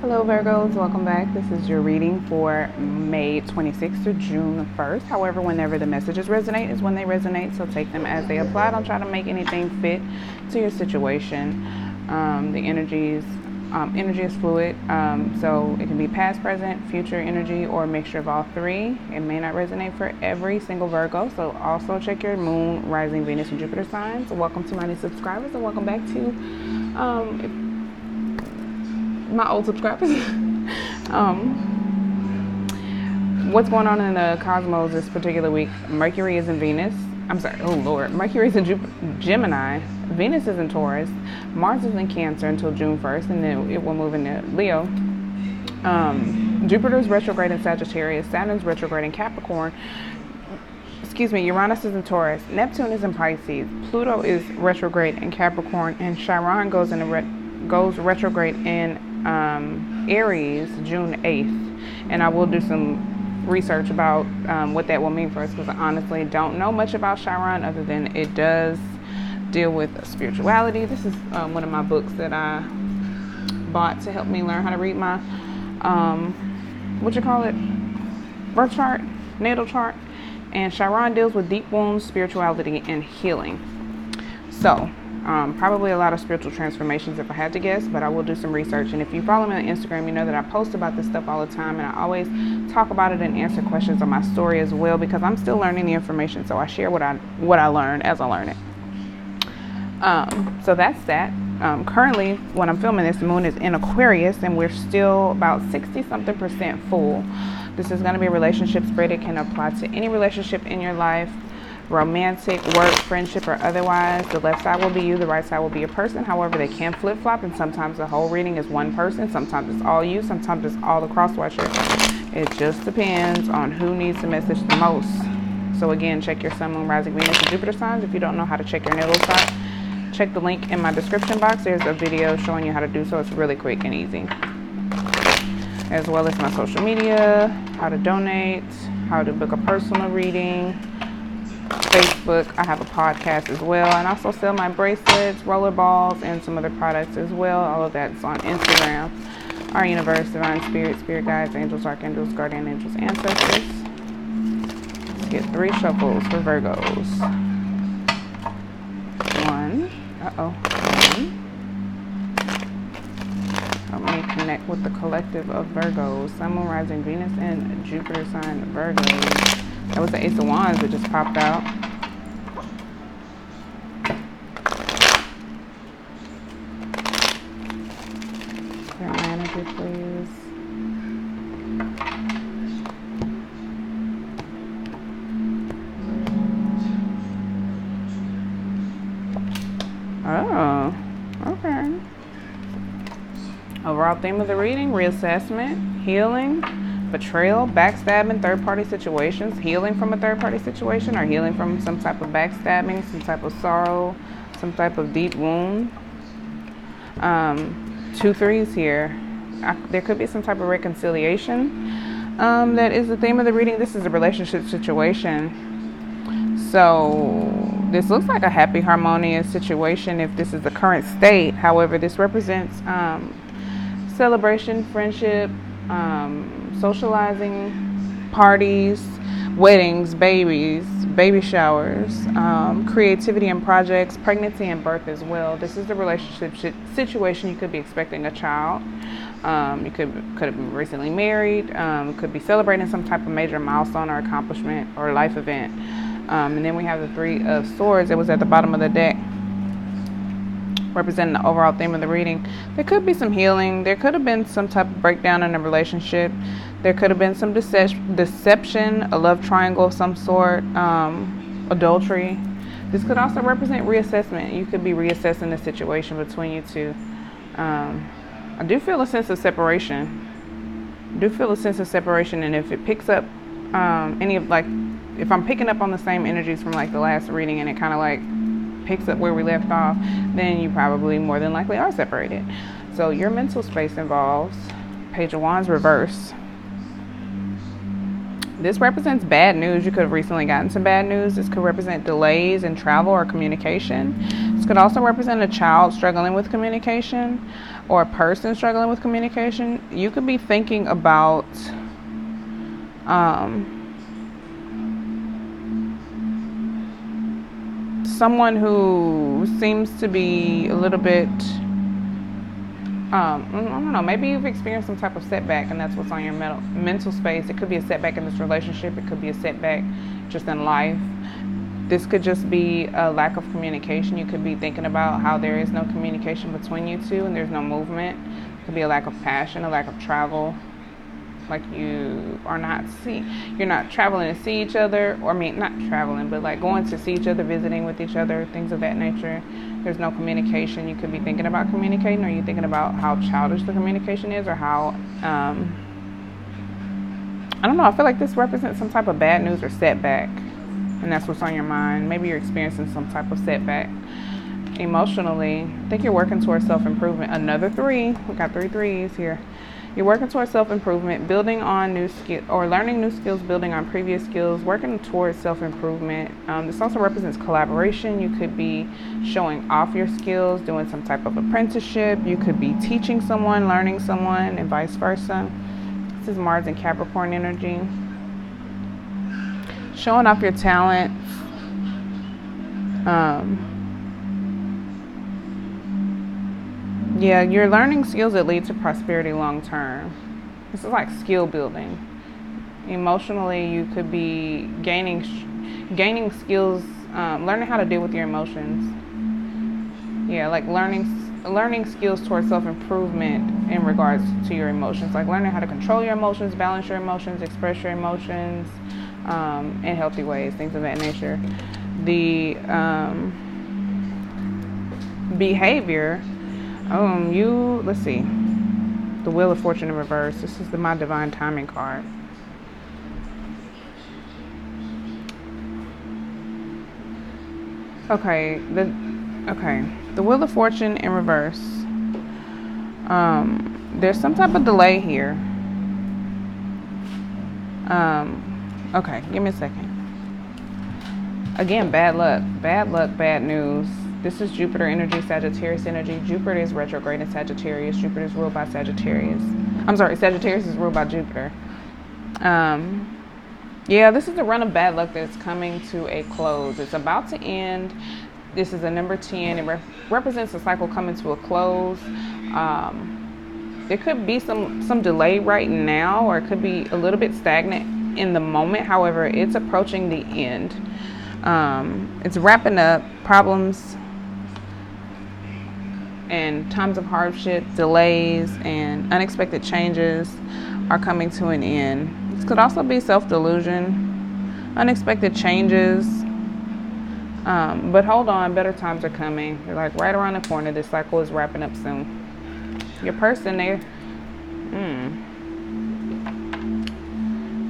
Hello Virgos, welcome back. This is your reading for May 26th to June 1st. However, whenever the messages resonate is when they resonate, so take them as they apply. Don't try to make anything fit to your situation. The energy is fluid, so it can be past, present, future energy, or a mixture of all three. It may not resonate for every single Virgo, so also check your moon, rising, Venus, and Jupiter signs. Welcome to my new subscribers, and welcome back to my old subscribers. What's going on in the cosmos this particular week? Mercury is in Venus. Mercury is in Gemini. Venus is in Taurus. Mars is in Cancer until June 1st, and then it will move into Leo. Jupiter is retrograde in Sagittarius. Saturn's retrograde in Capricorn. Uranus is in Taurus. Neptune is in Pisces. Pluto is retrograde in Capricorn, and Chiron goes retrograde in Aries June 8th, and I will do some research about what that will mean for us, because I honestly don't know much about Chiron other than it does deal with spirituality. This is one of my books that I bought to help me learn how to read my birth chart, natal chart, and Chiron deals with deep wounds, spirituality, and healing. So probably a lot of spiritual transformations if I had to guess, but I will do some research. And if you follow me on Instagram, you know that I post about this stuff all the time, and I always talk about it and answer questions on my story as well, because I'm still learning the information. So I share what I learn as I learn it. So that's that. Currently, when I'm filming this, the moon is in Aquarius, and we're still about 60-something% full. This is going to be a relationship spread. It can apply to any relationship in your life, romantic, work, friendship, or otherwise. The left side will be you, the right side will be a person. However, they can flip-flop, and sometimes the whole reading is one person, sometimes it's all you, sometimes it's all the cross-watcher. It just depends on who needs the message the most. So again, check your sun, moon, rising, Venus, and Jupiter signs. If you don't know how to check your natal chart, check the link in my description box. There's a video showing you how to do so. It's really quick and easy. As well as my social media, how to donate, how to book a personal reading, Facebook. I have a podcast as well, and I also sell my bracelets, rollerballs, and some other products as well. All of that's on Instagram. Our universe, divine spirit, spirit guides, angels, archangels, guardian angels, ancestors. Let's get 3 shuffles for Virgos. One. Help me connect with the collective of Virgos. Sun, moon, rising, Venus, and Jupiter sign Virgos. That was the Ace of Wands that just popped out. Clear my energy, please. Oh, okay. Overall theme of the reading: reassessment, healing, betrayal, backstabbing, third-party situations, healing from a third-party situation, or healing from some type of backstabbing, some type of sorrow, some type of deep wound. 2 threes here. There could be some type of reconciliation. That is the theme of the reading. This is a relationship situation. So this looks like a happy, harmonious situation if this is the current state. However, this represents celebration, friendship, socializing, parties, weddings, babies, baby showers, creativity and projects, pregnancy and birth as well. This is the relationship situation. You could be expecting a child. You could have been recently married. Could be celebrating some type of major milestone or accomplishment or life event. And then we have the 3 of Swords that was at the bottom of the deck, representing the overall theme of the reading. There could be some healing. There could have been some type of breakdown in a relationship. There could have been some deception, a love triangle of some sort, adultery. This could also represent reassessment. You could be reassessing the situation between you two. I do feel a sense of separation. And if it picks up if I'm picking up on the same energies from like the last reading, and it kind of like picks up where we left off, then you probably more than likely are separated. So your mental space involves Page of Wands reverse. This represents bad news. You could have recently gotten some bad news. This could represent delays in travel or communication. This could also represent a child struggling with communication. or a person struggling with communication, you could be thinking about someone who seems to be a little bit, I don't know, maybe you've experienced some type of setback and that's what's on your mental space. It could be a setback in this relationship. It could be a setback just in life. This could just be a lack of communication. You could be thinking about how there is no communication between you two and there's no movement. It could be a lack of passion, a lack of travel. Like you're not traveling to see each other, or I mean, not traveling, but like going to see each other, visiting with each other, things of that nature. There's no communication. You could be thinking about communicating, or you're thinking about how childish the communication is, or how, I don't know, I feel like this represents some type of bad news or setback, and that's what's on your mind. Maybe you're experiencing some type of setback. Emotionally, I think you're working towards self-improvement. Another 3. We got 3 threes here. You're working towards self-improvement, building on new skills, or learning new skills, building on previous skills, working towards self-improvement. This also represents collaboration. You could be showing off your skills, doing some type of apprenticeship. You could be teaching someone, learning someone, and vice versa. This is Mars and Capricorn energy. Showing off your talents. Yeah, you're learning skills that lead to prosperity long term. This is like skill building. Emotionally, you could be gaining skills, learning how to deal with your emotions. Yeah, like learning skills towards self-improvement in regards to your emotions. Like learning how to control your emotions, balance your emotions, express your emotions in healthy ways, things of that nature. The behavior. Let's see. The Wheel of Fortune in reverse. This is my divine timing card. Okay, the Wheel of Fortune in reverse. There's some type of delay here. Okay, give me a second. Again, bad luck, bad news. This is Jupiter energy, Sagittarius energy. Jupiter is retrograde in Sagittarius. Jupiter is ruled by Sagittarius. Sagittarius is ruled by Jupiter. Yeah, this is the run of bad luck that's coming to a close. It's about to end. This is a number 10. It represents a cycle coming to a close. There could be some delay right now, or it could be a little bit stagnant in the moment. However, it's approaching the end. It's wrapping up. Problems and times of hardship, delays, and unexpected changes are coming to an end. This could also be self-delusion, unexpected changes. But hold on, better times are coming. They're like right around the corner. This cycle is wrapping up soon. Your person,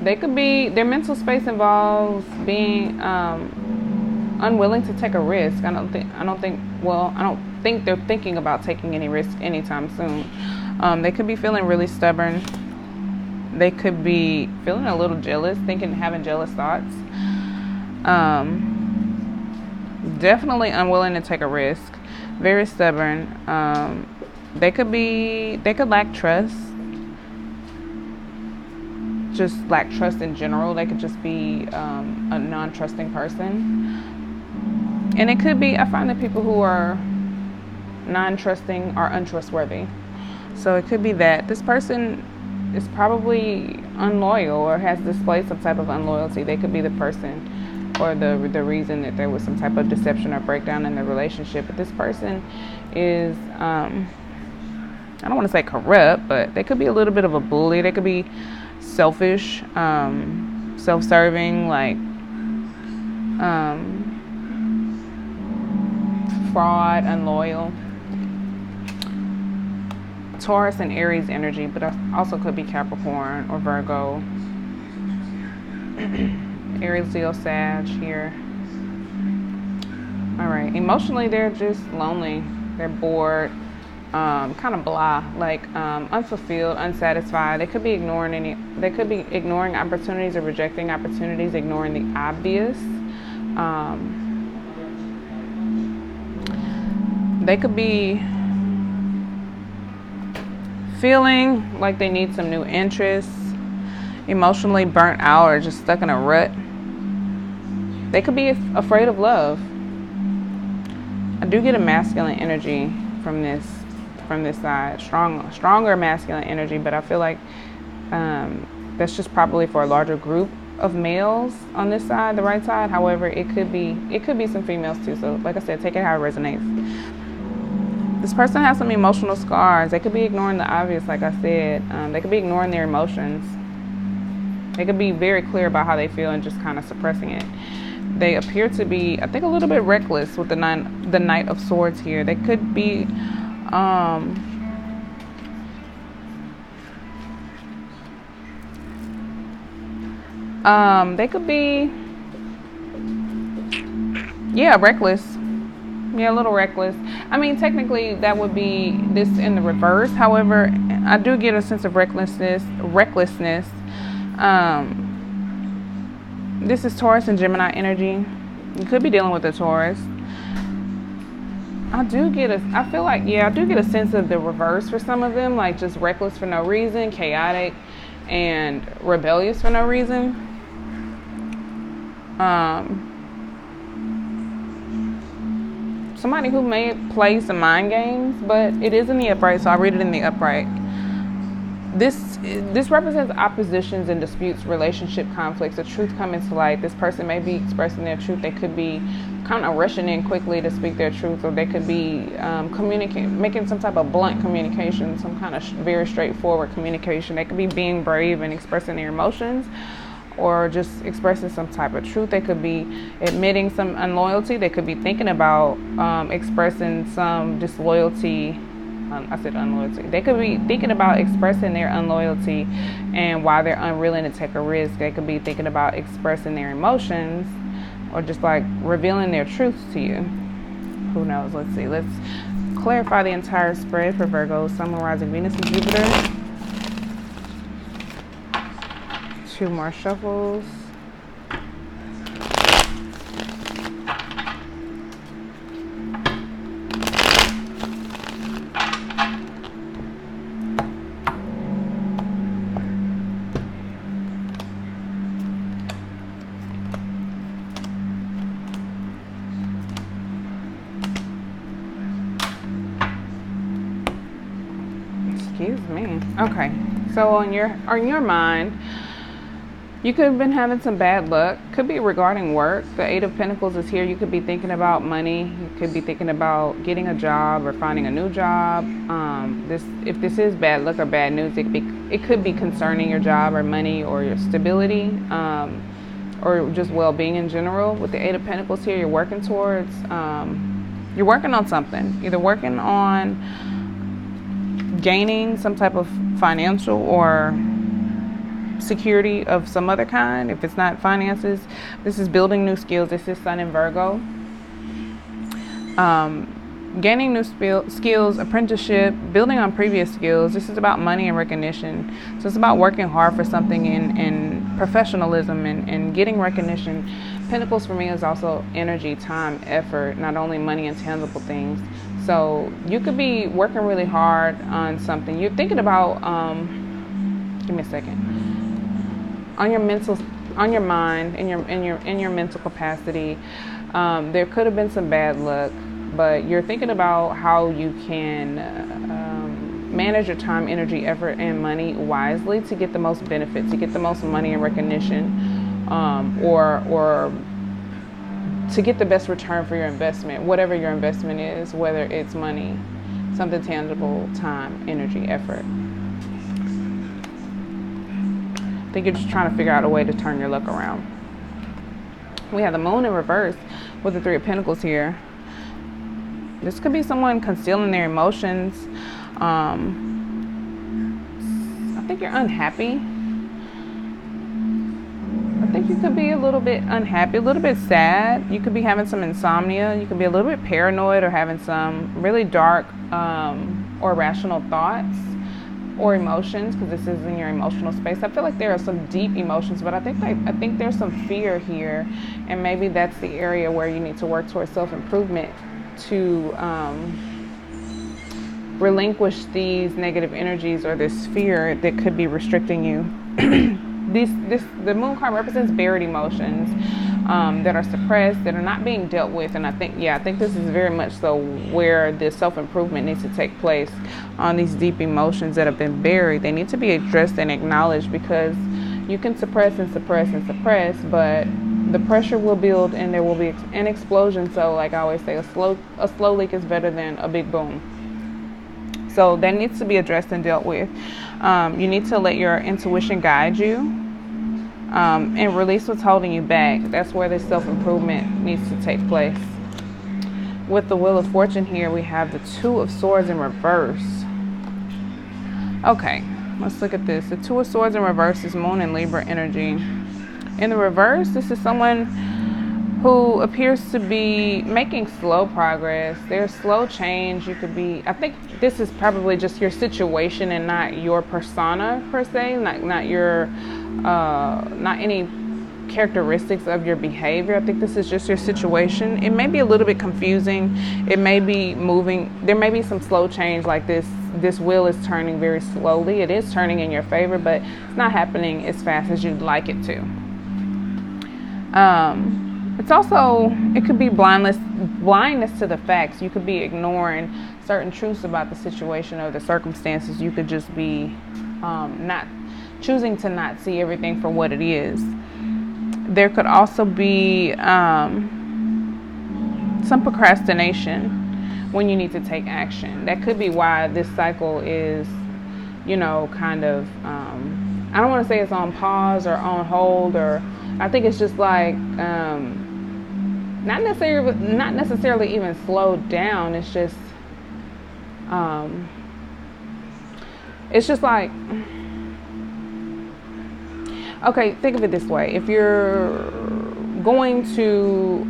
they could be, their mental space involves being unwilling to take a risk. I don't think they're thinking about taking any risk anytime soon. They could be feeling really stubborn. They could be feeling a little jealous, having jealous thoughts. Definitely unwilling to take a risk. Very stubborn. They could lack trust. Just lack trust in general. They could just be a non-trusting person. And it could be, I find that people who are non-trusting are untrustworthy. So it could be that this person is probably unloyal or has displayed some type of unloyalty. They could be the person or the reason that there was some type of deception or breakdown in the relationship. But this person is, I don't want to say corrupt, but they could be a little bit of a bully. They could be selfish, self-serving, like fraud, unloyal. Taurus and Aries energy, but also could be Capricorn or Virgo. Aries, Leo, Sag here. All right. Emotionally, they're just lonely. They're bored, kind of blah, like unfulfilled, unsatisfied. They could be ignoring opportunities or rejecting opportunities, ignoring the obvious. They could be feeling like they need some new interests, emotionally burnt out or just stuck in a rut. They could be afraid of love. I do get a masculine energy from this side, stronger masculine energy, but I feel like that's just probably for a larger group of males on this side, the right side. However, it could be some females too. So like I said, take it how it resonates. This person has some emotional scars. They could be ignoring the obvious, like I said. They could be ignoring their emotions. They could be very clear about how they feel and just kind of suppressing it. They appear to be, I think, a little bit reckless with the Knight of Swords here. They could be reckless. Yeah, a little reckless. I mean, technically that would be this in the reverse. However, I do get a sense of recklessness. This is Taurus and Gemini energy. You could be dealing with a Taurus. I do get a sense of the reverse for some of them, like just reckless for no reason, chaotic, and rebellious for no reason. Somebody who may play some mind games, but it is in the upright, so I'll read it in the upright. This represents oppositions and disputes, relationship conflicts, the truth coming to light. This person may be expressing their truth. They could be kind of rushing in quickly to speak their truth, or they could be making some type of blunt communication, some kind of very straightforward communication. They could be being brave and expressing their emotions, or just expressing some type of truth. They could be admitting some unloyalty. They could be thinking about expressing some disloyalty. I said unloyalty. They could be thinking about expressing their unloyalty and why they're unwilling to take a risk. They could be thinking about expressing their emotions, or just like revealing their truths to you. Who knows? Let's see. Let's clarify the entire spread for Virgo, Sun, Moon, Rising, Venus, and Jupiter. 2 more shuffles. Excuse me. Okay, so on your mind, you could have been having some bad luck. Could be regarding work. The 8 of Pentacles is here. You could be thinking about money. You could be thinking about getting a job or finding a new job. If this is bad luck or bad news, it could be concerning your job or money or your stability, or just well-being in general. With the 8 of Pentacles here, you're working towards. You're working on something. Either working on gaining some type of financial or security of some other kind. If it's not finances, this is building new skills. This is Sun in Virgo. Gaining new skills, apprenticeship, building on previous skills. This is about money and recognition. So it's about working hard for something in professionalism and getting recognition. Pentacles for me is also energy, time, effort, not only money and tangible things. So you could be working really hard on something. You're thinking about, give me a second. On your mind, in your mental capacity, there could have been some bad luck, but you're thinking about how you can manage your time, energy, effort, and money wisely to get the most benefit, to get the most money and recognition, or to get the best return for your investment, whatever your investment is, whether it's money, something tangible, time, energy, effort. I think you're just trying to figure out a way to turn your luck around. We have the Moon in reverse with the 3 of Pentacles here. This could be someone concealing their emotions. I think you're unhappy. I think you could be a little bit unhappy, a little bit sad. You could be having some insomnia. You could be a little bit paranoid or having some really dark or irrational thoughts or emotions, because this is in your emotional space. I feel like there are some deep emotions, but I think there's some fear here, and maybe that's the area where you need to work towards self-improvement to relinquish these negative energies or this fear that could be restricting you. The moon card represents buried emotions that are suppressed, that are not being dealt with. And I think this is very much so where the self-improvement needs to take place on these deep emotions that have been buried. They need to be addressed and acknowledged, because you can suppress and suppress and suppress, but the pressure will build and there will be an explosion. So like I always say, a slow leak is better than a big boom. So that needs to be addressed and dealt with. You need to let your intuition guide you, and release what's holding you back. That's where this self-improvement needs to take place. With the Wheel of Fortune here, we have the Two of Swords in reverse. Okay, let's look at this. The Two of Swords in reverse is Moon and Libra energy. In the reverse, this is someone who appears to be making slow progress. There's slow change. You could be, I think this is probably just your situation and not your persona per se, not your, not any characteristics of your behavior. I think this is just your situation. It may be a little bit confusing. It may be moving. There may be some slow change, like this wheel is turning very slowly. It is turning in your favor, but it's not happening as fast as you'd like it to. It's also, it could be blindness to the facts. You could be ignoring certain truths about the situation or the circumstances. You could just be not choosing to not see everything for what it is. There could also be some procrastination when you need to take action. That could be why this cycle is, kind of, I don't want to say it's on pause or on hold, or I think it's just like not necessarily even slowed down. It's just like, okay, think of it this way. If you're going to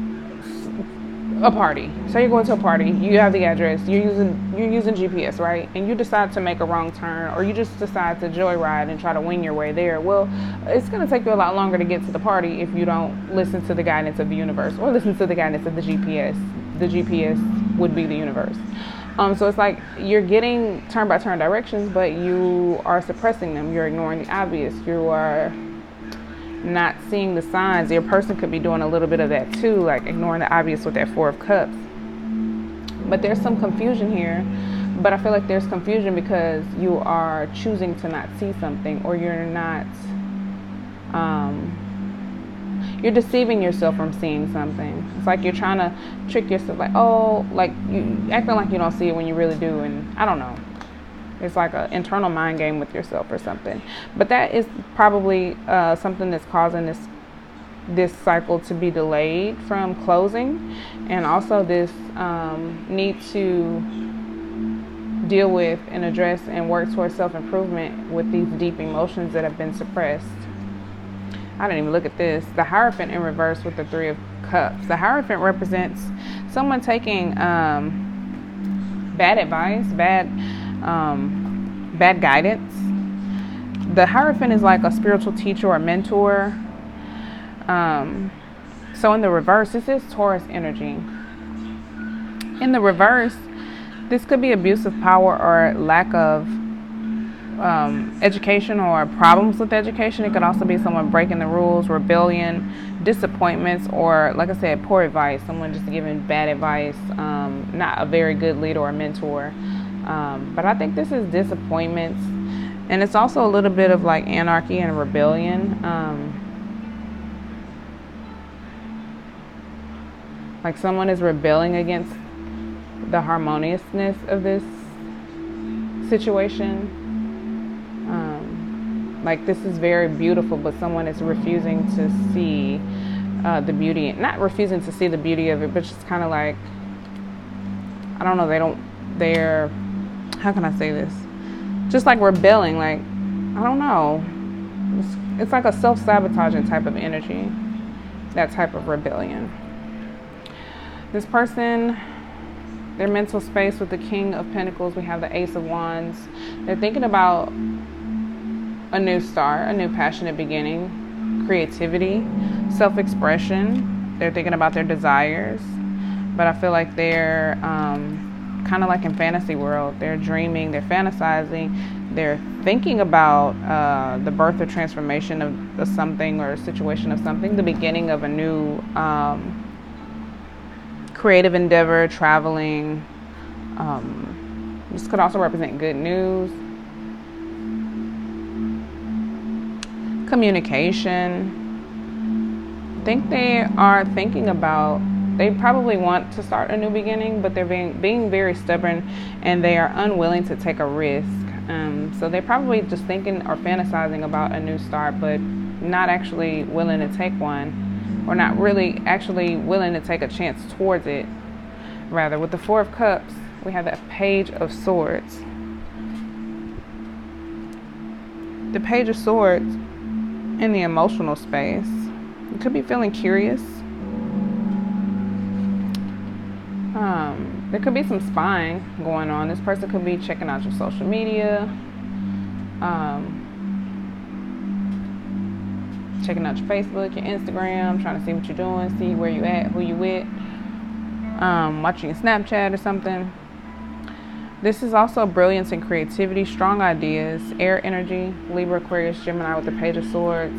a party, so you're going to a party, you have the address, you're using GPS, right? And you decide to make a wrong turn, or you just decide to joyride and try to wing your way there. Well, it's going to take you a lot longer to get to the party if you don't listen to the guidance of the universe, or listen to the guidance of the GPS. The GPS would be the universe. So it's like you're getting turn-by-turn directions, but you are suppressing them. You're ignoring the obvious. You are not seeing the signs. Your person could be doing a little bit of that too, like ignoring the obvious with that Four of Cups. But there's some confusion here. But I feel like there's confusion because you are choosing to not see something, or you're not, you're deceiving yourself from seeing something. It's like you're trying to trick yourself, like, oh, like you acting like you don't see it when you really do. And I don't know. It's like an internal mind game with yourself or something. But that is probably something that's causing this cycle to be delayed from closing. And also this need to deal with and address and work towards self-improvement with these deep emotions that have been suppressed. I didn't even look at this. The Hierophant in reverse with the Three of Cups. The Hierophant represents someone taking bad advice, bad guidance. The Hierophant is like a spiritual teacher or mentor. So in the reverse, this is Taurus energy. In the reverse, this could be abuse of power or lack of education or problems with education. It could also be someone breaking the rules, rebellion, disappointments, or, like I said, poor advice. Someone just giving bad advice, not a very good leader or mentor. But I think this is disappointments. And it's also a little bit of like anarchy and rebellion. Like someone is rebelling against the harmoniousness of this situation. Like this is very beautiful, but someone is refusing to see the beauty. Not refusing to see the beauty of it, but just kind of like, I don't know, they're, how can I say this? Just like rebelling, like, I don't know. It's like a self-sabotaging type of energy, that type of rebellion. This person, their mental space with the King of Pentacles, we have the Ace of Wands. They're thinking about a new start, a new passionate beginning, creativity, self-expression. They're thinking about their desires, but I feel like they're kind of like in fantasy world. They're dreaming, they're fantasizing, they're thinking about the birth or transformation of something, or a situation of something, the beginning of a new creative endeavor, traveling. This could also represent good news, communication. I think they are thinking about, they probably want to start a new beginning, but they're being very stubborn, and they are unwilling to take a risk. So they're probably just thinking or fantasizing about a new start, but not actually willing to take one, or not really actually willing to take a chance towards it. Rather, with the Four of Cups, we have the Page of Swords. The Page of Swords in the emotional space. You could be feeling curious. There could be some spying going on. This person could be checking out your social media, checking out your Facebook, your Instagram, trying to see what you're doing, see where you at, who you with, watching your Snapchat or something. This is also brilliance and creativity, strong ideas, air energy, Libra, Aquarius, Gemini with the Page of Swords,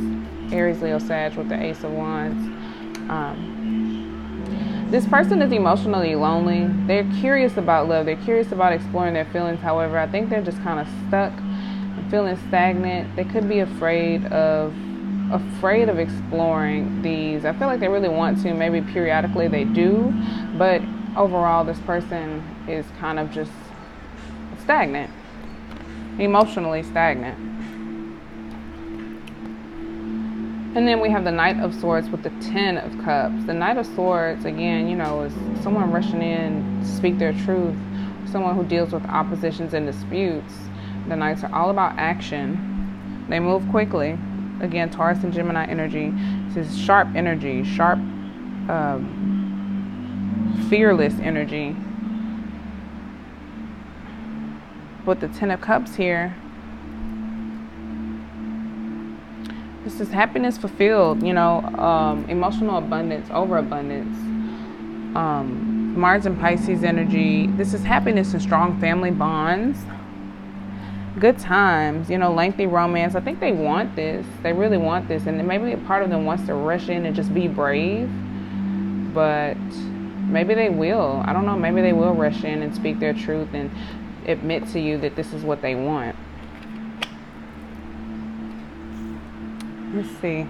Aries, Leo, Sag with the Ace of Wands. This person is emotionally lonely. They're curious about love. They're curious about exploring their feelings. However, I think they're just kind of stuck and feeling stagnant. They could be afraid of exploring these. I feel like they really want to. Maybe periodically they do, but overall this person is kind of just stagnant, emotionally stagnant. And then we have the Knight of Swords with the Ten of Cups. The Knight of Swords, again, is someone rushing in to speak their truth, someone who deals with oppositions and disputes. The Knights are all about action. They move quickly. Again, Taurus and Gemini energy. This is sharp energy, sharp, fearless energy. With the Ten of Cups here, this is happiness fulfilled, emotional abundance, overabundance. Mars and Pisces energy. This is happiness and strong family bonds. Good times, lengthy romance. I think they want this. They really want this. And maybe a part of them wants to rush in and just be brave. But maybe they will. I don't know. Maybe they will rush in and speak their truth and admit to you that this is what they want. Let's see.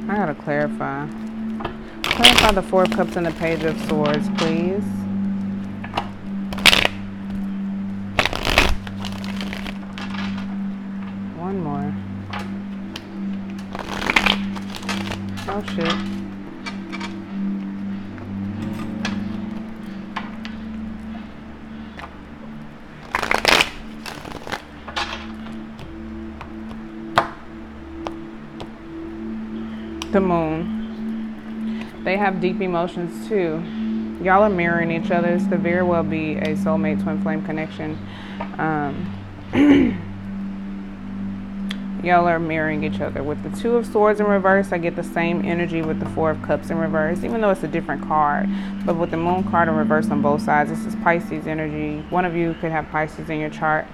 I gotta clarify. Clarify the Four of Cups and the Page of Swords, please. One more. Oh shit. The Moon. They have deep emotions too. Y'all are mirroring each other. This could very well be a soulmate twin flame connection. Y'all are mirroring each other. With the Two of Swords in reverse, I get the same energy with the Four of Cups in reverse, even though it's a different card. But with the Moon card in reverse on both sides, this is Pisces energy. One of you could have Pisces in your chart.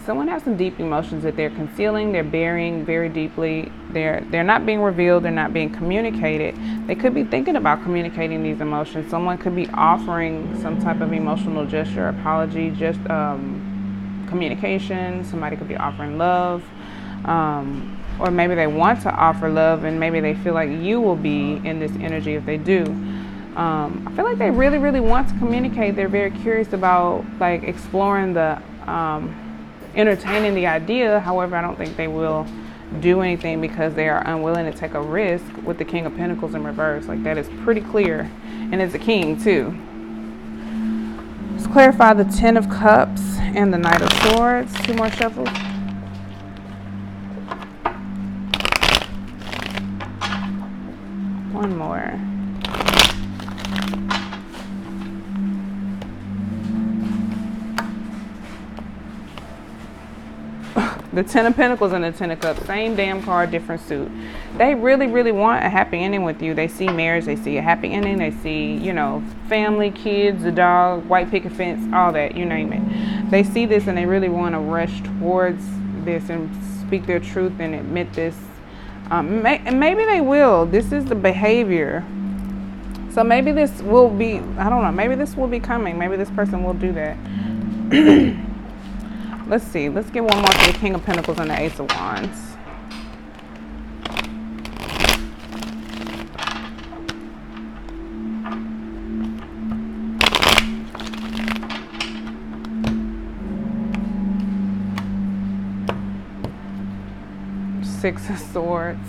Someone has some deep emotions that they're concealing, they're burying very deeply. They're not being revealed, they're not being communicated. They could be thinking about communicating these emotions. Someone could be offering some type of emotional gesture, apology, just communication. Somebody could be offering love. Or maybe they want to offer love, and maybe they feel like you will be in this energy if they do. I feel like they really, really want to communicate. They're very curious about exploring the entertaining the idea. However, I don't think they will do anything because they are unwilling to take a risk with the King of Pentacles in reverse. That is pretty clear. And it's a king too. Let's clarify the Ten of Cups and the Knight of Swords. Two more shuffles. One more. The Ten of Pentacles and the Ten of Cups. Same damn card, different suit. They really, really want a happy ending with you. They see marriage. They see a happy ending. They see, you know, family, kids, a dog, white picket fence, all that, you name it. They see this and they really want to rush towards this and speak their truth and admit this. And maybe they will. This is the behavior. So maybe this will be, I don't know, maybe this will be coming. Maybe this person will do that. Let's see. Let's get one more for the King of Pentacles and the Ace of Wands. Six of Swords.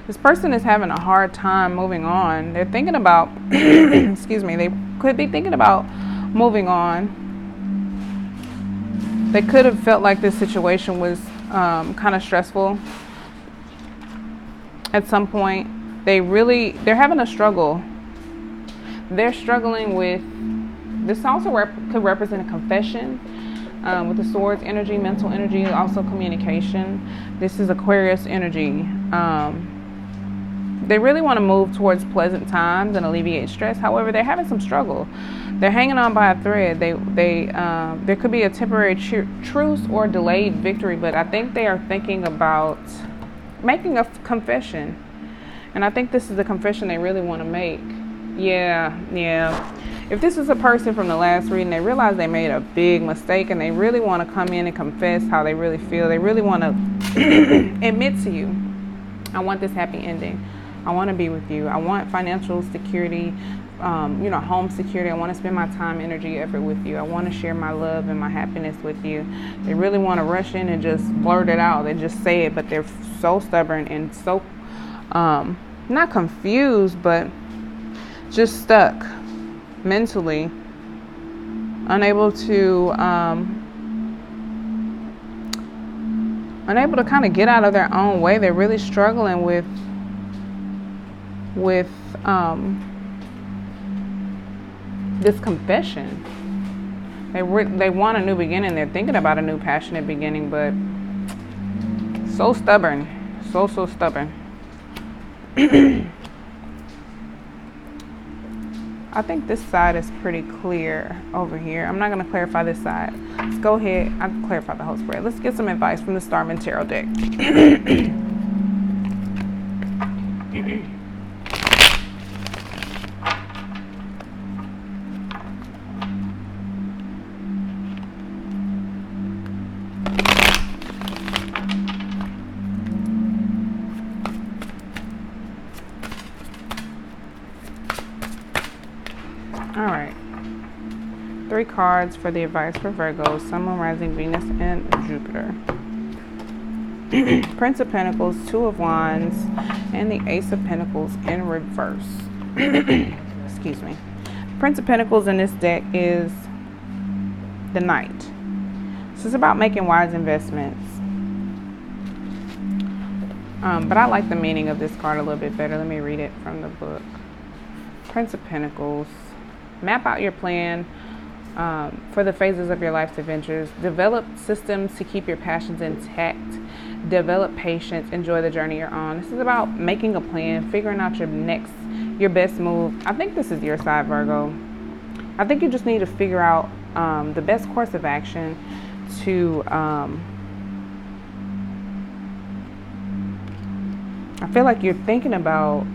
This person is having a hard time moving on. They're thinking about, excuse me, they could be thinking about moving on. They could have felt like this situation was kind of stressful at some point. They're having a struggle. They're struggling with, this also could represent a confession with the Swords energy, mental energy, also communication. This is Aquarius energy. They really want to move towards pleasant times and alleviate stress. However, they're having some struggle. They're hanging on by a thread. There could be a temporary truce or delayed victory, but I think they are thinking about making a confession. And I think this is the confession they really want to make. Yeah. If this is a person from the last reading, they realize they made a big mistake and they really want to come in and confess how they really feel. They really want to admit to you, I want this happy ending. I want to be with you. I want financial security, home security. I want to spend my time, energy, effort with you. I want to share my love and my happiness with you. They really want to rush in and just blurt it out. They just say it, but they're so stubborn and so, not confused, but just stuck mentally, unable to kind of get out of their own way. They're really struggling with this confession. They want a new beginning. They're thinking about a new passionate beginning, but so stubborn, so stubborn. I think this side is pretty clear over here. I'm not going to clarify this side. Let's go ahead. I'll clarify the whole spread. Let's get some advice from the Starman Tarot deck. All right. 3 cards for the advice for Virgo, Sun, Moon, Rising, Venus, and Jupiter. Prince of Pentacles, 2 of Wands, and the Ace of Pentacles in reverse. Excuse me. Prince of Pentacles in this deck is the Knight. This is about making wise investments. But I like the meaning of this card a little bit better. Let me read it from the book. Prince of Pentacles. Map out your plan for the phases of your life's adventures. Develop systems to keep your passions intact. Develop patience. Enjoy the journey you're on. This is about making a plan, figuring out your best move. I think this is your side, Virgo. I think you just need to figure out the best course of action to I feel like you're thinking about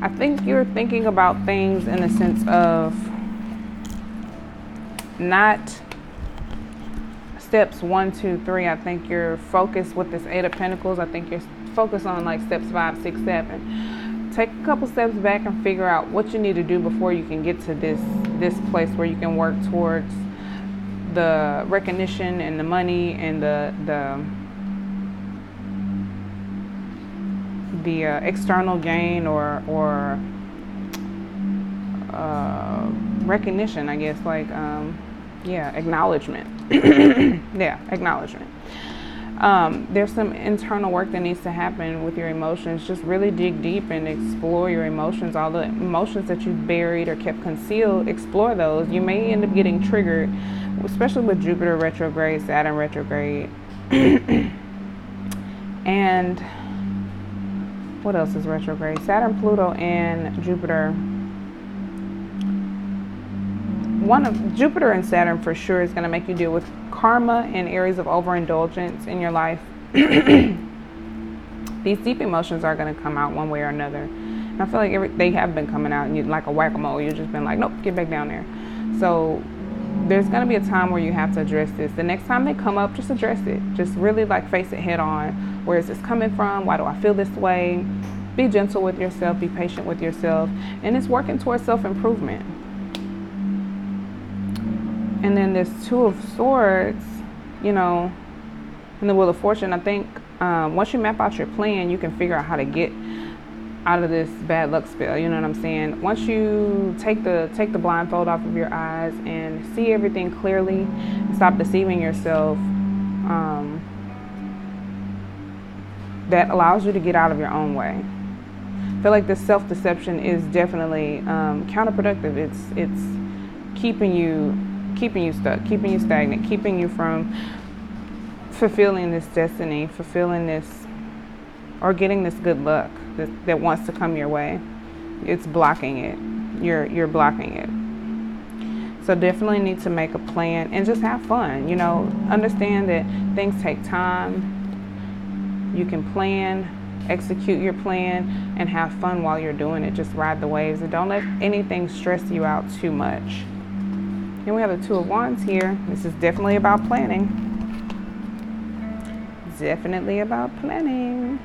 I think you're thinking about things in the sense of not steps 1, 2, 3. I think you're focused with this 8 of Pentacles. I think you're focused on like steps 5, 6, 7. Take a couple steps back and figure out what you need to do before you can get to this place where you can work towards the recognition and the money and the external gain or recognition, I guess, like acknowledgement. Yeah, acknowledgement. There's some internal work that needs to happen with your emotions. Just really dig deep and explore your emotions. All the emotions that you've buried or kept concealed, explore those. You may end up getting triggered, especially with Jupiter retrograde, Saturn retrograde. And what else is retrograde? Saturn, Pluto, and Jupiter. One of Jupiter and Saturn for sure is going to make you deal with karma and areas of overindulgence in your life. These deep emotions are going to come out one way or another. And I feel like they have been coming out, and you like a whack-a-mole. You've just been like, nope, get back down there. So there's going to be a time where you have to address this. The next time they come up, just address it. Just really like face it head on. Where is this coming from? Why do I feel this way? Be gentle with yourself. Be patient with yourself. And it's working towards self-improvement. And then this Two of Swords, you know, and the Wheel of Fortune. I think once you map out your plan, you can figure out how to get out of this bad luck spell. You know what I'm saying? Once you take the blindfold off of your eyes and see everything clearly, and stop deceiving yourself, that allows you to get out of your own way. I feel like this self-deception is definitely counterproductive. It's keeping you stuck, keeping you stagnant, keeping you from fulfilling this destiny, fulfilling this, or getting this good luck that wants to come your way. It's blocking it. You're blocking it. So definitely need to make a plan and just have fun. You know, understand that things take time. You can plan, execute your plan, and have fun while you're doing it. Just ride the waves and don't let anything stress you out too much. Then we have the Two of Wands here. This is definitely about planning. Definitely about planning.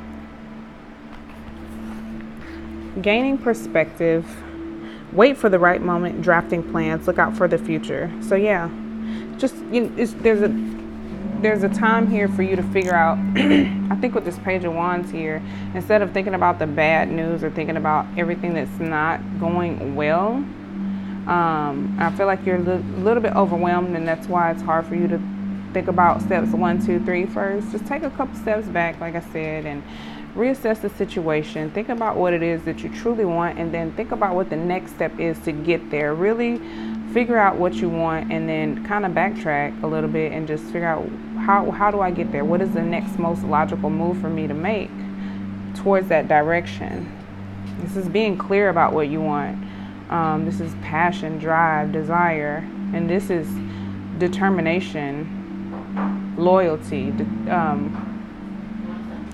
Gaining perspective. Wait for the right moment. Drafting plans. Look out for the future. So yeah, just there's a time here for you to figure out. I think with this Page of Wands here, instead of thinking about the bad news or thinking about everything that's not going well, I feel like you're a little bit overwhelmed, and that's why it's hard for you to think about steps 1, 2, 3 first. Just take a couple steps back, like I said, and reassess the situation. Think about what it is that you truly want, and then think about what the next step is to get there. Really figure out what you want, and then kind of backtrack a little bit and just figure out how do I get there? What is the next most logical move for me to make towards that direction? This is being clear about what you want. This is passion, drive, desire, and this is determination, loyalty,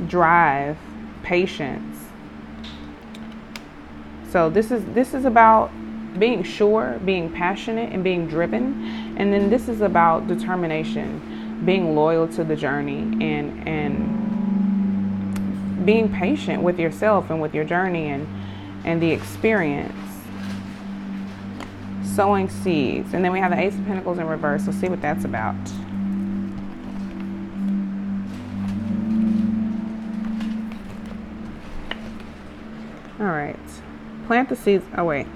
drive, patience. So this is about being sure, being passionate, and being driven. And then this is about determination, being loyal to the journey, and being patient with yourself and with your journey and the experience. Sowing seeds. And then we have the Ace of Pentacles in reverse. So see what that's about. All right. Plant the seeds. Oh, wait.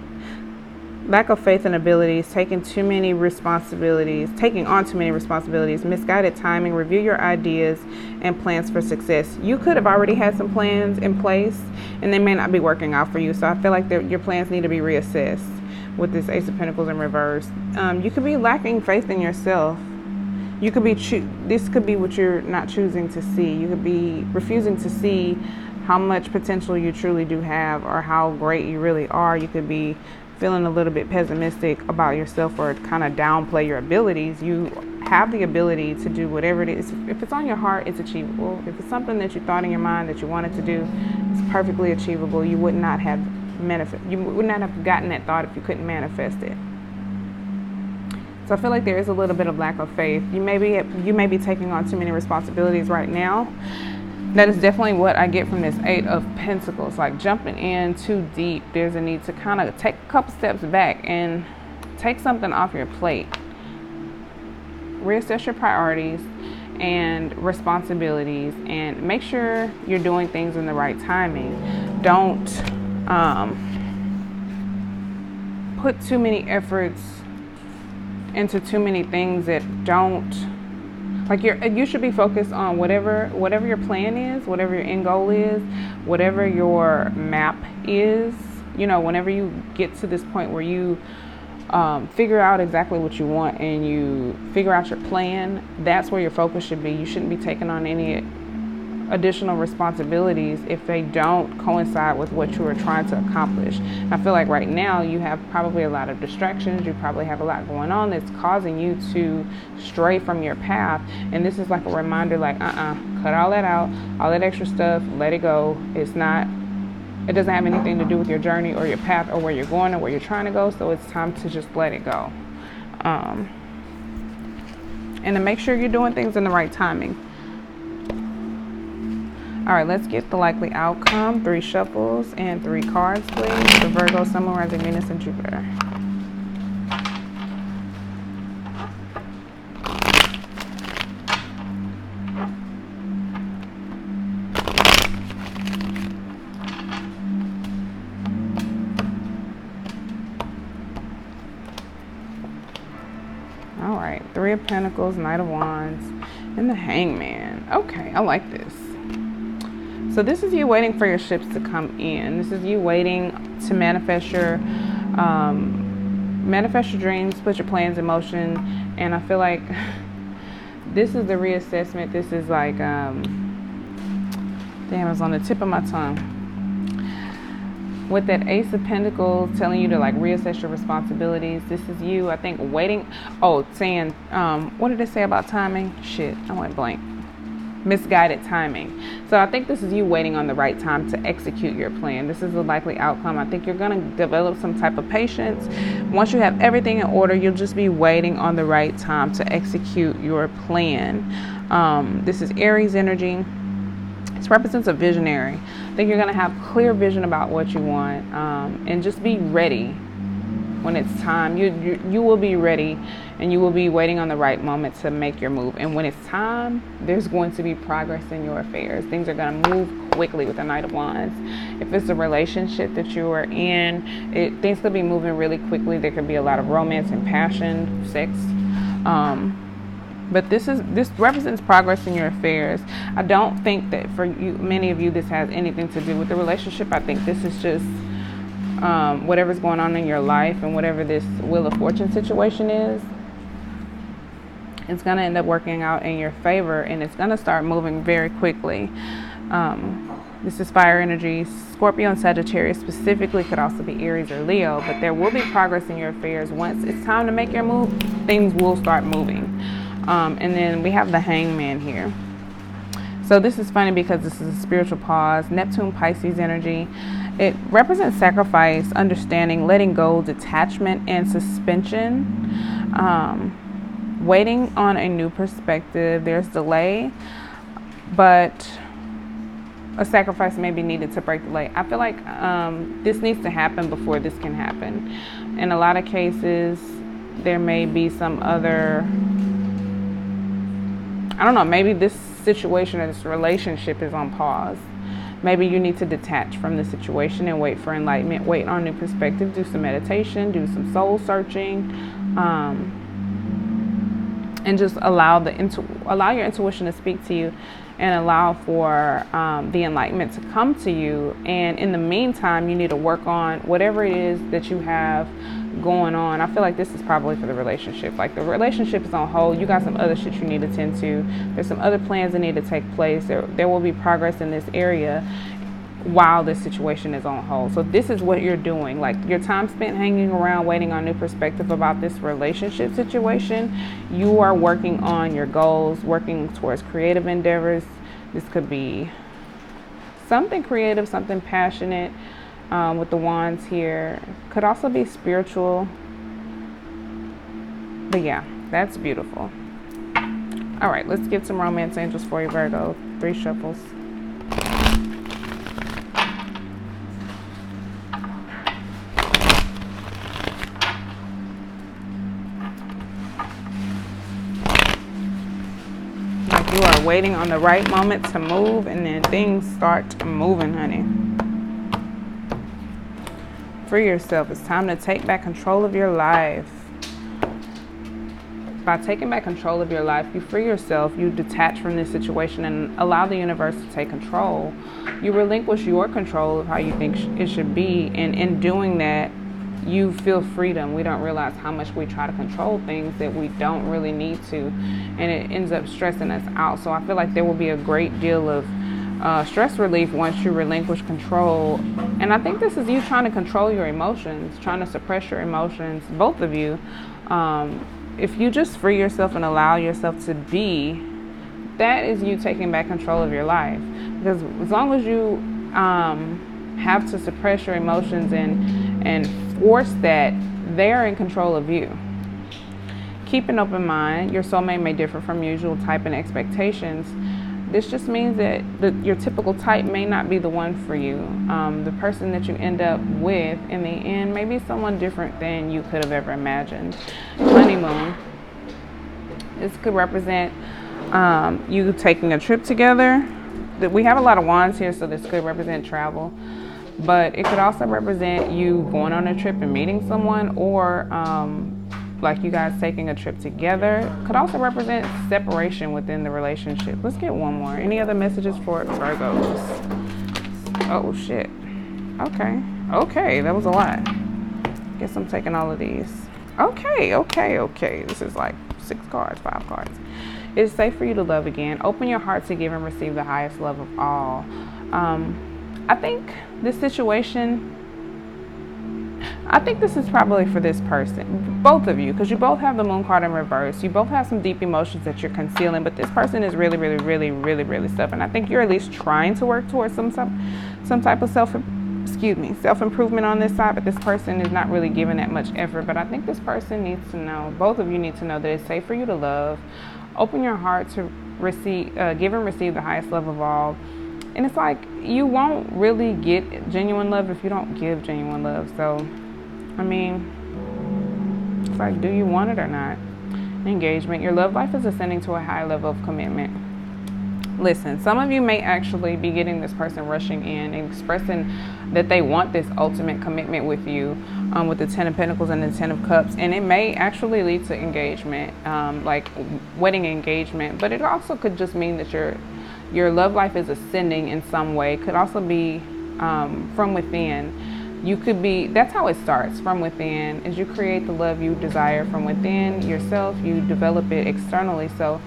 Lack of faith and abilities, taking on too many responsibilities, misguided timing, review your ideas and plans for success. You could have already had some plans in place, and they may not be working out for you. So I feel like your plans need to be reassessed with this Ace of Pentacles in reverse. You could be lacking faith in yourself. You could be this could be what you're not choosing to see. You could be refusing to see how much potential you truly do have, or how great you really are. You could be feeling a little bit pessimistic about yourself, or kind of downplay your abilities. You have the ability to do whatever it is. If it's on your heart, it's achievable. If it's something that you thought in your mind that you wanted to do, it's perfectly achievable. You would not have gotten that thought if you couldn't manifest it. So I feel like there is a little bit of lack of faith. You may be taking on too many responsibilities right now. That is definitely what I get from this Eight of Pentacles, like jumping in too deep. There's a need to kind of take a couple steps back and take something off your plate. Reassess your priorities and responsibilities, and make sure you're doing things in the right timing. Don't put too many efforts into too many things that don't Like you should be focused on whatever your plan is, whatever your end goal is, whatever your map is. You know, whenever you get to this point where you figure out exactly what you want and you figure out your plan, that's where your focus should be. You shouldn't be taking on any additional responsibilities if they don't coincide with what you are trying to accomplish. I feel like right now you have probably a lot of distractions. You probably have a lot going on that's causing you to stray from your path. And this is like a reminder, like, cut all that out, all that extra stuff, let it go. It doesn't have anything to do with your journey or your path or where you're going or where you're trying to go. So it's time to just let it go. And to make sure you're doing things in the right timing. All right, let's get the likely outcome. 3 shuffles and 3 cards, please. The Virgo, Sun, Moon, Rising, Venus, and Jupiter. All right, 3 of Pentacles, Knight of Wands, and the Hangman. Okay, I like this. So this is you waiting for your ships to come in. This is you waiting to manifest your dreams, put your plans in motion. And I feel like this is the reassessment. This is like, damn, it's on the tip of my tongue. With that Ace of Pentacles telling you to like reassess your responsibilities. This is you, I think, waiting. Oh, saying, what did it say about timing? Shit, I went blank. Misguided timing. So I think this is you waiting on the right time to execute your plan. This is the likely outcome. I think you're going to develop some type of patience. Once you have everything in order, you'll just be waiting on the right time to execute your plan. This is Aries energy. This represents a visionary. I think you're going to have clear vision about what you want, and just be ready when it's time. You will be ready, and you will be waiting on the right moment to make your move. And when it's time, there's going to be progress in your affairs. Things are going to move quickly with the Knight of Wands. If it's a relationship that you are in, things could be moving really quickly. There could be a lot of romance and passion, sex. But this represents progress in your affairs. I don't think that for you, many of you, this has anything to do with the relationship. I think this is just whatever's going on in your life, and whatever this Wheel of Fortune situation is, it's going to end up working out in your favor, and it's going to start moving very quickly. This is fire energy. Scorpio and Sagittarius specifically, could also be Aries or Leo, but there will be progress in your affairs. Once it's time to make your move, things will start moving. And then we have the Hangman here. So this is funny because this is a spiritual pause. Neptune, Pisces energy. It represents sacrifice, understanding, letting go, detachment, and suspension. Waiting on a new perspective. There's delay, but a sacrifice may be needed to break delay. I feel like this needs to happen before this can happen. In a lot of cases, there may be some other, I don't know, maybe this situation or this relationship is on pause. Maybe you need to detach from the situation and wait for enlightenment, wait on a new perspective, do some meditation, do some soul searching, and just allow your intuition to speak to you, and allow for the enlightenment to come to you. And in the meantime, you need to work on whatever it is that you have going on. I feel like this is probably for the relationship. Like the relationship is on hold. You got some other shit you need to tend to. There's some other plans that need to take place. There will be progress in this area while this situation is on hold. So this is what you're doing. Like your time spent hanging around waiting on new perspective about this relationship situation, you are working on your goals, working towards creative endeavors. This could be something creative, something passionate. With the wands here, could also be spiritual, but yeah, that's beautiful. All right, let's get some romance angels for you, Virgo. 3 shuffles. Like you are waiting on the right moment to move, and then things start moving, honey. Free yourself. It's time to take back control of your life. by taking back control of your life, you free yourself, you detach from this situation and allow the universe to take control. You relinquish your control of how you think it should be, and in doing that, you feel freedom. We don't realize how much we try to control things that we don't really need to, and it ends up stressing us out. So I feel like there will be a great deal of stress relief once you relinquish control. And I think this is you trying to control your emotions, trying to suppress your emotions, both of you. If you just free yourself and allow yourself to be, that is you taking back control of your life. Because as long as you have to suppress your emotions and force that, they're in control of you. Keep an open mind. Your soulmate may differ from usual type and expectations. This just means that your typical type may not be the one for you. The person that you end up with in the end may be someone different than you could have ever imagined. Honeymoon. This could represent you taking a trip together. We have a lot of wands here, so this could represent travel. But it could also represent you going on a trip and meeting someone, or like you guys taking a trip together. Could also represent separation within the relationship. Let's get one more. Any other messages for Virgos? Oh shit. Okay, that was a lot. Guess I'm taking all of these. Okay. This is like 6 cards, 5 cards. It is safe for you to love again. Open your heart to give and receive the highest love of all. I think this situation, I think this is probably for this person, both of you, because you both have the moon card in reverse. You both have some deep emotions that you're concealing, but this person is really stubborn. I think you're at least trying to work towards some type of self-improvement on this side, but this person is not really giving that much effort. But I think this person needs to know, both of you need to know, that it's safe for you to love. Open your heart to give and receive the highest love of all. And it's like, you won't really get genuine love if you don't give genuine love. So, I mean, it's like, do you want it or not? Engagement. Your love life is ascending to a high level of commitment. Listen, some of you may actually be getting this person rushing in and expressing that they want this ultimate commitment with you, with the 10 of Pentacles and the 10 of Cups. And it may actually lead to engagement, like wedding engagement. But it also could just mean that your love life is ascending in some way. It could also be from within. You could be, that's how it starts, from within. As you create the love you desire from within yourself, you develop it externally. So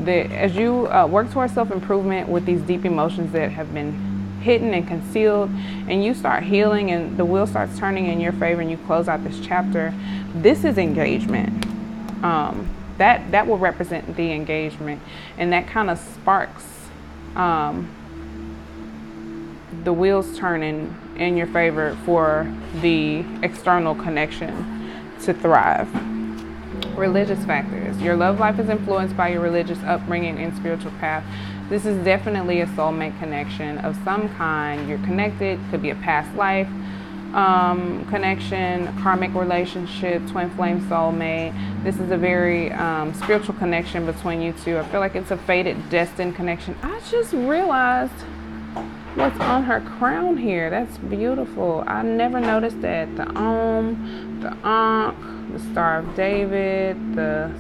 as you work towards self-improvement with these deep emotions that have been hidden and concealed, and you start healing and the wheel starts turning in your favor and you close out this chapter, this is engagement. That will represent the engagement, and that kind of sparks the wheels turning in your favor for the external connection to thrive. Religious factors. Your love life is influenced by your religious upbringing and spiritual path. This is definitely a soulmate connection of some kind. You're connected. Could be a past life connection, karmic relationship, twin flame soulmate. This is a very spiritual connection between you two. I feel like it's a fated, destined connection. I just realized what's on her crown here. That's beautiful. I never noticed that. The the Ankh, the Star of David, the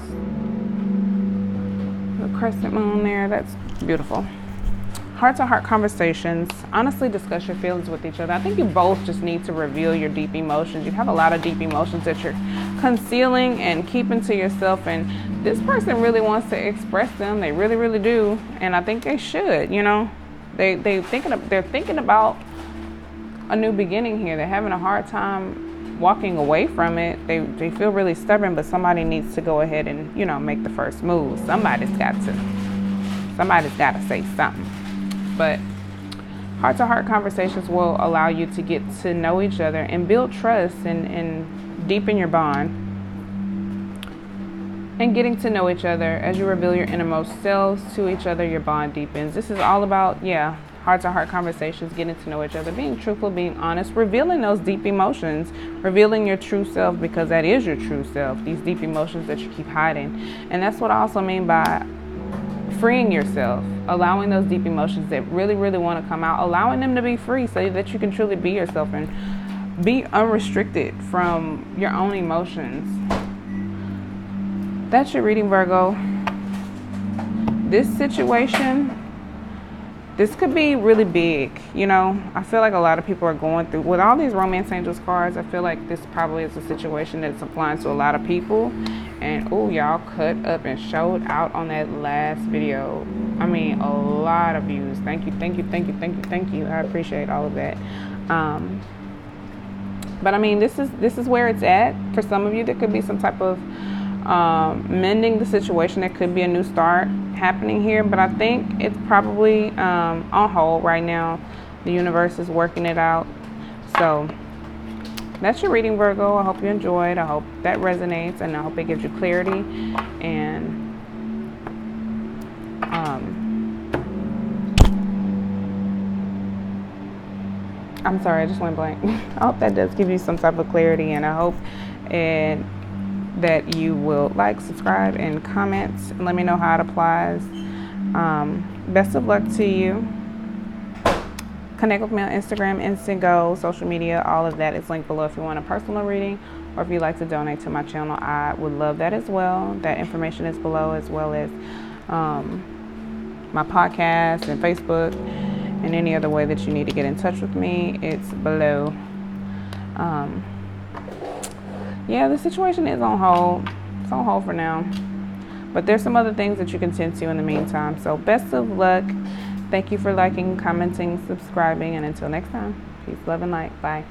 crescent moon there. That's beautiful. Heart-to-heart conversations. Honestly, discuss your feelings with each other. I think you both just need to reveal your deep emotions. You have a lot of deep emotions that you're concealing and keeping to yourself, and this person really wants to express them. They really do, and I think they should. You know, they're thinking about a new beginning here. They're having a hard time walking away from it. They feel really stubborn, but somebody needs to go ahead and, you know, make the first move. Somebody's got to say something. But heart-to-heart conversations will allow you to get to know each other and build trust and deepen your bond. And getting to know each other as you reveal your innermost selves to each other, your bond deepens. This is all about, heart-to-heart conversations, getting to know each other, being truthful, being honest, revealing those deep emotions, revealing your true self, because that is your true self, these deep emotions that you keep hiding. And that's what I also mean by freeing yourself, allowing those deep emotions that really want to come out, allowing them to be free so that you can truly be yourself and be unrestricted from your own emotions. That's your reading, Virgo. This situation, this could be really big. You know, I feel like a lot of people are going through, with all these romance angels cards, I feel like this probably is a situation that's applying to a lot of people. And oh, y'all cut up and showed out on that last video. I mean, a lot of views. Thank you, thank you, thank you, thank you, thank you. I appreciate all of that. But I mean, this is where it's at. For some of you, there could be some type of mending the situation. There could be a new start happening here, but I think it's probably on hold right now. The universe is working it out. So that's your reading, Virgo. I hope you enjoyed. I hope that resonates, and I hope it gives you clarity. And I'm sorry, I just went blank. I hope that does give you some type of clarity, and I hope that you will like, subscribe, and comment, and let me know how it applies. Best of luck to you. Connect with me on Instagram, Instantgo, social media, all of that is linked below if you want a personal reading, or if you'd like to donate to my channel, I would love that as well. That information is below, as well as my podcast and Facebook, and any other way that you need to get in touch with me, it's below. Yeah, the situation is on hold. It's on hold for now. But there's some other things that you can tend to in the meantime. So best of luck. Thank you for liking, commenting, subscribing, and until next time, peace, love, and light. Bye.